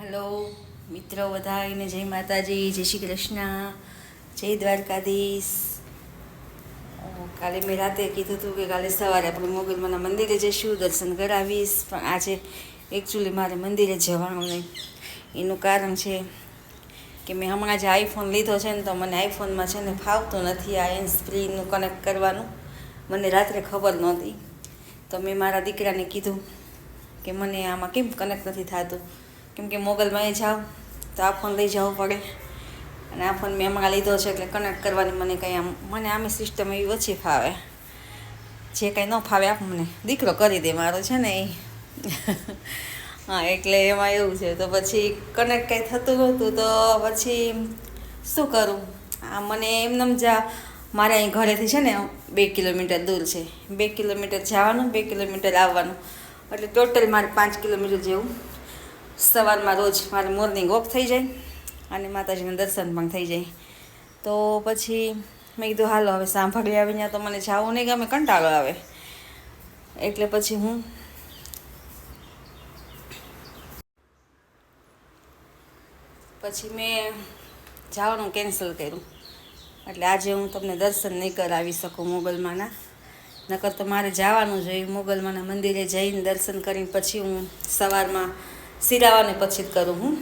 Hello મિત્રો બધાને જય માતાજી, જય શ્રી કૃષ્ણ, જય દ્વારકાધીશ. કાલે મેં રાતે કીધું હતું કે કાલે સવારે આપણે મોગલમાના મંદિરે જઈશું, દર્શન કરાવીશ, પણ આજે એકચ્યુઅલી મારે મંદિરે જવાનું નહીં. એનું કારણ છે કે મેં હમણાં જે આઈફોન લીધો છે ને, તો મને આઈફોનમાં છે ને ફાવતું નથી આ હેન્ડ્સ ફ્રીનું કનેક્ટ કરવાનું. મને રાત્રે ખબર નહોતી, તો મેં મારા દીકરાને કીધું કે મને આમાં કેમ કનેક્ટ નથી થતું, કેમ કે મોગલમાં જાઉં તો આ ફોન લઈ જવું પડે, અને આ ફોન મેં હમણાં લીધો છે એટલે કનેક્ટ કરવાની મને આમે સિસ્ટમ એવી ઓછી ફાવે. જે કાંઈ ન ફાવે આપ મને દીકરો કરી દે મારો છે ને એ હા, એટલે એમાં એવું છે. તો પછી કનેક્ટ કાંઈ થતું નહોતું, તો પછી શું કરું. મને એમને મારે અહીં ઘરેથી છે ને 2 કિલોમીટર દૂર છે. 2 કિલોમીટર જવાનું, 2 કિલોમીટર આવવાનું, એટલે ટોટલ મારે 5 કિલોમીટર જેવું સવારમાં રોજ મારે મોર્નિંગ વોક થઈ જાય અને માતાજીના દર્શન પણ થઈ જાય. તો પછી મેં કીધું હાલો હવે સાંભળી આવી ત્યાં તો મને જાવું નહીં ગમે, કંટાળો આવે. એટલે પછી મેં જવાનું કેન્સલ કર્યું. એટલે આજે હું તમને દર્શન નહીં કરાવી શકું મોગલમાના, નકર તો મારે જવાનું જોઈએ મોગલમાના મંદિરે જઈને દર્શન કરીને પછી હું સવારમાં સિરાવાને પછી જ કરું હું.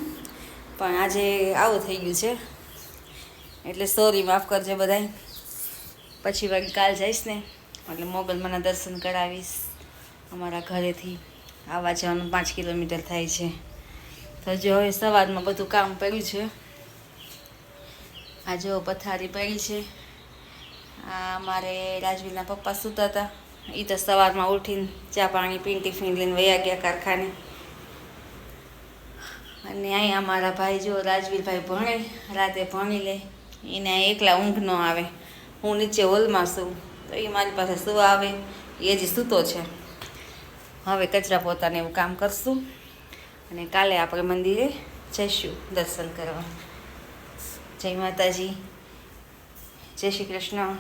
પણ આજે આવું થઈ ગયું છે, એટલે સોરી, માફ કરજો બધાય. પછી વળી કાલ જઈશ ને એટલે મોગલમાના દર્શન કરાવીશ. અમારા ઘરેથી આવવા જવાનું 5 કિલોમીટર થાય છે. તો જો હવે સવારમાં બધું કામ પડ્યું છે. આ જો પથારી પડી છે. આ મારે રાજવીના પપ્પા સૂતા હતા, એ તો સવારમાં ઉઠીને ચા પાણી પીને ટિફિન લઈને વયા ગયા કારખાને. અને અહીંયા મારા ભાઈ જો રાજવીરભાઈ ભણે, રાતે ભણી લે, એને એકલા ઊંઘ ન આવે. હું નીચે હોલમાં સૂઉં તો એ મારી પાસે સુવા આવે, એ હજી સૂતો છે. હવે કચરા પોતાને એવું કામ કરશું અને કાલે આપણે મંદિરે જઈશું દર્શન કરવા. જય માતાજી, જય શ્રી કૃષ્ણ.